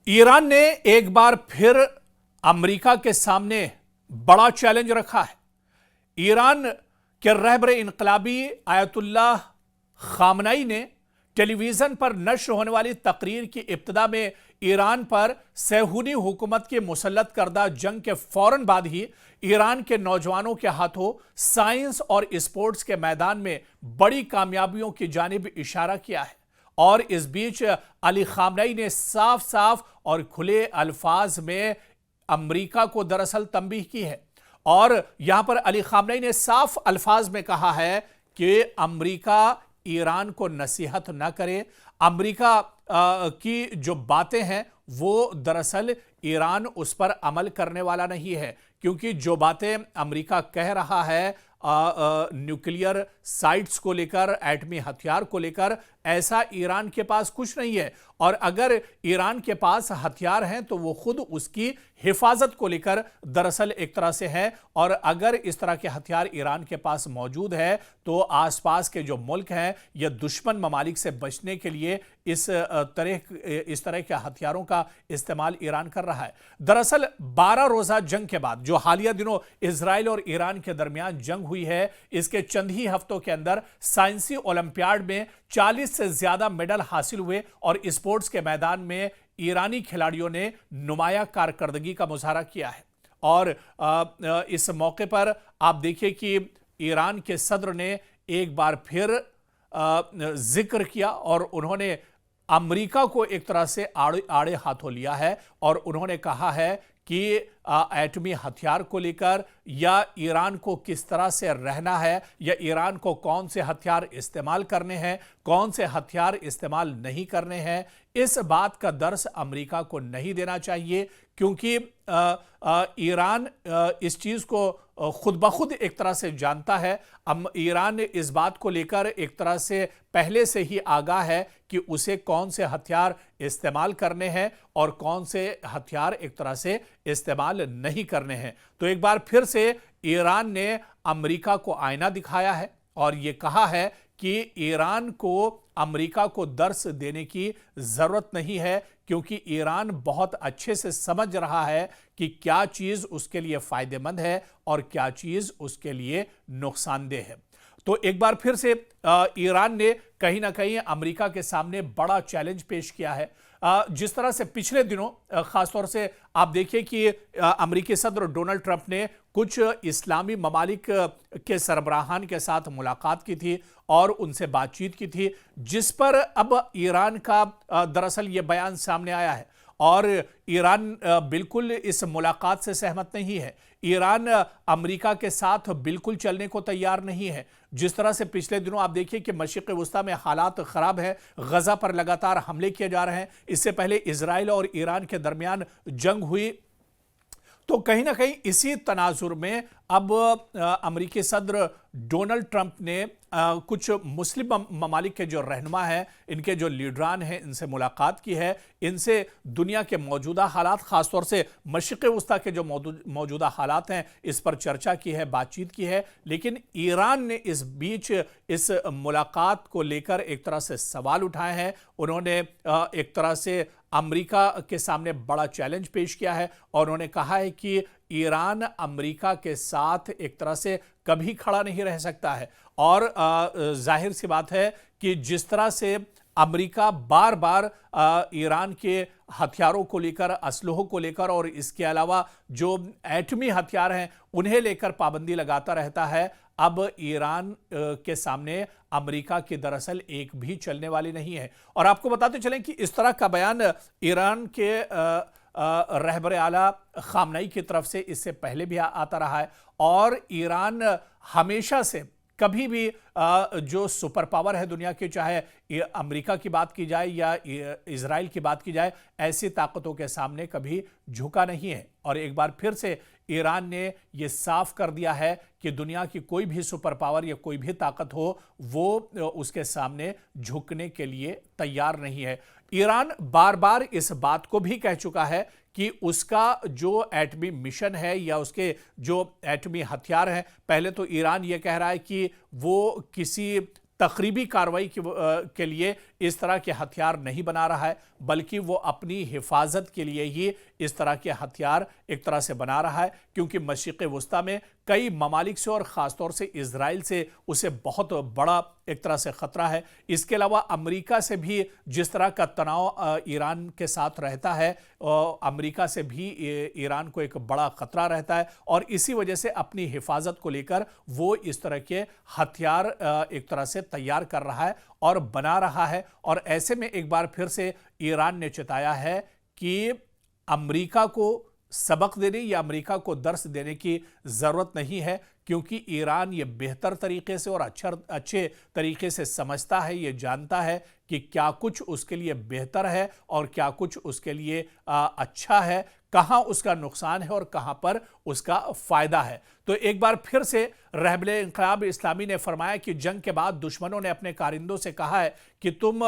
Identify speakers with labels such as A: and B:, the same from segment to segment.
A: Iran ने एक बार फिर अमेरिका के सामने बड़ा चैलेंज रखा है। ईरान के रहबर इनकलाबी आयतुल्लाह खामनई ने टेलीविजन पर नश्र होने वाली तकरीर की इब्तिदा में ईरान पर सहूनी हुकूमत की मुसल्लत करदा जंग के फौरन बाद ही ईरान के नौजवानों के हाथों साइंस और स्पोर्ट्स के मैदान में बड़ी कामयाबियों की जानिब इशारा किया है। और इस बीच अली खामनई ने साफ साफ और खुले अल्फाज में अमेरिका को दरअसल तंबीह की है। और यहां पर अली खामनई ने साफ अल्फाज में कहा है कि अमेरिका ईरान को नसीहत न करे। अमेरिका की जो बातें हैं वो दरअसल ईरान उस पर अमल करने वाला नहीं है, क्योंकि जो बातें अमेरिका कह रहा है न्यूक्लियर साइट्स को लेकर, एटमी हथियार को लेकर, ऐसा ईरान के पास कुछ नहीं है। और अगर ईरान के पास हथियार हैं तो वो खुद उसकी हिफाजत को लेकर दरअसल एक तरह से है। और अगर इस तरह के हथियार ईरान के पास मौजूद है तो आसपास के जो मुल्क हैं या दुश्मन ममालिक से बचने के लिए इस तरह के हथियारों का इस्तेमाल ईरान कर रहा है। दरअसल 12 रोजा जंग के बाद जो हालिया दिनों इजराइल और ईरान के दरमियान जंग हुई है, इसके चंद ही हफ्तों के अंदर साइंसी ओलंपियाड में 40 से ज्यादा मेडल हासिल हुए और स्पोर्ट्स के मैदान में ईरानी खिलाड़ियों ने नुमाया कारकर्दगी का मुजाहरा किया है। और इस मौके पर आप देखिए कि ईरान के सदर ने एक बार फिर जिक्र किया और उन्होंने अमेरिका को एक तरह से आड़े हाथों लिया है। और उन्होंने कहा है कि एटमी हथियार को लेकर या ईरान को किस तरह से रहना है या ईरान को कौन से हथियार इस्तेमाल करने हैं, कौन से हथियार इस्तेमाल नहीं करने हैं, इस बात का दर्स अमेरिका को नहीं देना चाहिए। क्योंकि ईरान इस चीज़ को खुद ब खुद एक तरह से जानता है। ईरान इस बात को लेकर एक तरह से पहले से ही आगाह है कि उसे कौन से हथियार इस्तेमाल करने हैं और कौन से हथियार एक तरह से इस्तेमाल नहीं करने हैं। तो एक बार फिर से ईरान ने अमेरिका को आईना दिखाया है और ये कहा है कि ईरान को अमेरिका को दर्स देने की जरूरत नहीं है, क्योंकि ईरान बहुत अच्छे से समझ रहा है कि क्या चीज उसके लिए फायदेमंद है और क्या चीज उसके लिए नुकसानदेह है। तो एक बार फिर से ईरान ने कहीं ना कहीं अमेरिका के सामने बड़ा चैलेंज पेश किया है। जिस तरह से पिछले दिनों खासतौर से आप देखिए कि अमेरिकी सदर डोनाल्ड ट्रंप ने कुछ इस्लामी ममालिक के सरबराहान के साथ मुलाकात की थी और उनसे बातचीत की थी, जिस पर अब ईरान का दरअसल ये बयान सामने आया है। और ईरान बिल्कुल इस मुलाकात से सहमत नहीं है। ईरान अमेरिका के साथ बिल्कुल चलने को तैयार नहीं है। जिस तरह से पिछले दिनों आप देखिए कि मशरिक़ वुस्ता में हालात ख़राब हैं, गज़ा पर लगातार हमले किए जा रहे हैं। इससे पहले इजराइल और ईरान के दरमियान जंग हुई। तो कहीं ना कहीं इसी तनाजुर में अब अमेरिकी सदर डोनाल्ड ट्रंप ने कुछ मुस्लिम ममालिक के जो रहनुमा हैं, इनके जो लीडरान हैं, इनसे मुलाकात की है। इनसे दुनिया के मौजूदा हालात, खासतौर से मशरिक़ वुस्ता के जो मौजूदा हालात हैं, इस पर चर्चा की है, बातचीत की है। लेकिन ईरान ने इस बीच इस मुलाकात को लेकर एक तरह से सवाल उठाए हैं। उन्होंने एक तरह से अमेरिका के सामने बड़ा चैलेंज पेश किया है और उन्होंने कहा है कि ईरान अमेरिका के साथ एक तरह से कभी खड़ा नहीं रह सकता है। और जाहिर सी बात है कि जिस तरह से अमेरिका बार बार ईरान के हथियारों को लेकर, असलहों को लेकर और इसके अलावा जो एटमी हथियार हैं उन्हें लेकर पाबंदी लगाता रहता है, अब ईरान के सामने अमेरिका की दरअसल एक भी चलने वाली नहीं है। और आपको बताते चलें कि इस तरह का बयान ईरान के रहबर आला खामनई की तरफ से इससे पहले भी आता रहा है। और ईरान हमेशा से कभी भी जो सुपर पावर है दुनिया की, चाहे अमेरिका की बात की जाए या इजराइल की बात की जाए, ऐसी ताकतों के सामने कभी झुका नहीं है। और एक बार फिर से ईरान ने यह साफ कर दिया है कि दुनिया की कोई भी सुपर पावर या कोई भी ताकत हो, वो उसके सामने झुकने के लिए तैयार नहीं है। ईरान बार बार इस बात को भी कह चुका है कि उसका जो एटमी मिशन है या उसके जो एटमी हथियार हैं, पहले तो ईरान ये कह रहा है कि वो किसी تخریبی کارروائی کے لیے اس طرح کے ہتھیار نہیں بنا رہا ہے، بلکہ وہ اپنی حفاظت کے لیے ہی اس طرح کے ہتھیار ایک طرح سے بنا رہا ہے، کیونکہ مشرق وسطیٰ میں کئی ممالک سے اور خاص طور سے اسرائیل سے اسے بہت بڑا ایک طرح سے خطرہ ہے۔ اس کے علاوہ امریکہ سے بھی جس طرح کا تناؤ ایران کے ساتھ رہتا ہے، امریکہ سے بھی ایران کو ایک بڑا خطرہ رہتا ہے، اور اسی وجہ سے اپنی حفاظت کو لے کر وہ اس طرح کے ہتھیار ایک طرح سے تیار کر رہا ہے اور بنا رہا ہے۔ اور ایسے میں ایک بار پھر سے ایران نے چتایا ہے کہ امریکہ کو سبق دینے یا امریکہ کو درس دینے کی ضرورت نہیں ہے، کیونکہ ایران یہ بہتر طریقے سے اور اچھے طریقے سے سمجھتا ہے، یہ جانتا ہے کہ کیا کچھ اس کے لیے بہتر ہے اور کیا کچھ اس کے لیے اچھا ہے، کہاں اس کا نقصان ہے اور کہاں پر اس کا فائدہ ہے۔ تو ایک بار پھر سے رہبر انقلاب اسلامی نے فرمایا کہ جنگ کے بعد دشمنوں نے اپنے کارندوں سے کہا ہے کہ تم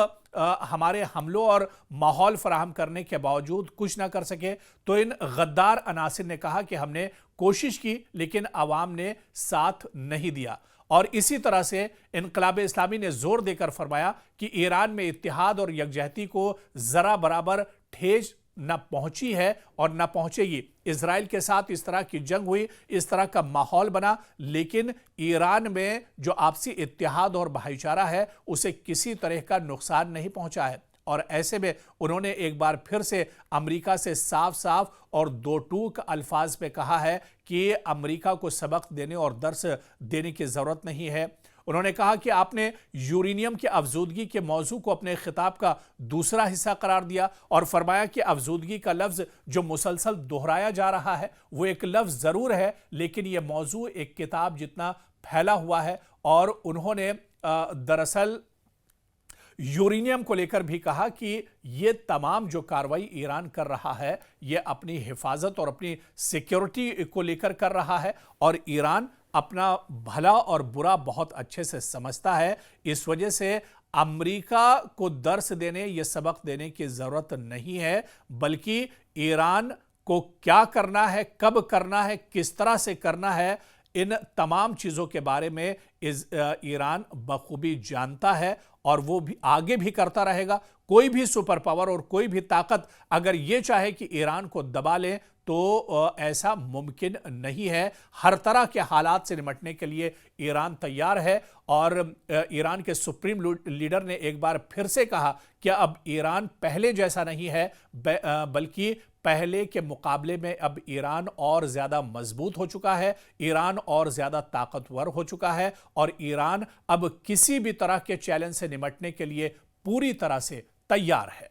A: ہمارے حملوں اور ماحول فراہم کرنے کے باوجود کچھ نہ کر سکے، تو ان غدار عناصر نے کہا کہ ہم نے کوشش کی لیکن عوام نے ساتھ نہیں دیا۔ اور اسی طرح سے انقلاب اسلامی نے زور دے کر فرمایا کہ ایران میں اتحاد اور یکجہتی کو ذرا برابر ٹھیس نہ پہنچی ہے اور نہ پہنچے گی۔ اسرائیل کے ساتھ اس طرح کی جنگ ہوئی، اس طرح کا ماحول بنا، لیکن ایران میں جو آپسی اتحاد اور بھائی چارہ ہے اسے کسی طرح کا نقصان نہیں پہنچا ہے۔ اور ایسے میں انہوں نے ایک بار پھر سے امریکہ سے صاف صاف اور دو ٹوک الفاظ میں کہا ہے کہ امریکہ کو سبق دینے اور درس دینے کی ضرورت نہیں ہے۔ انہوں نے کہا کہ آپ نے یورینیم کی افزودگی کے موضوع کو اپنے خطاب کا دوسرا حصہ قرار دیا اور فرمایا کہ افزودگی کا لفظ جو مسلسل دہرایا جا رہا ہے وہ ایک لفظ ضرور ہے، لیکن یہ موضوع ایک کتاب جتنا پھیلا ہوا ہے۔ اور انہوں نے دراصل یورینیم کو لے کر بھی کہا کہ یہ تمام جو کارروائی ایران کر رہا ہے یہ اپنی حفاظت اور اپنی سیکیورٹی کو لے کر رہا ہے، اور ایران اپنا بھلا اور برا بہت اچھے سے سمجھتا ہے۔ اس وجہ سے امریکہ کو درس دینے یہ سبق دینے کی ضرورت نہیں ہے، بلکہ ایران کو کیا کرنا ہے، کب کرنا ہے، کس طرح سے کرنا ہے، ان تمام چیزوں کے بارے میں ایران بخوبی جانتا ہے، اور وہ بھی آگے بھی کرتا رہے گا۔ کوئی بھی سپر پاور اور کوئی بھی طاقت اگر یہ چاہے کہ ایران کو دبا لے تو ایسا ممکن نہیں ہے۔ ہر طرح کے حالات سے نمٹنے کے لیے ایران تیار ہے، اور ایران کے سپریم لیڈر نے ایک بار پھر سے کہا کہ اب ایران پہلے جیسا نہیں ہے، بلکہ پہلے کے مقابلے میں اب ایران اور زیادہ مضبوط ہو چکا ہے، ایران اور زیادہ طاقتور ہو چکا ہے، اور ایران اب کسی بھی طرح کے چیلنج سے نمٹنے کے لیے پوری طرح سے تیار ہے۔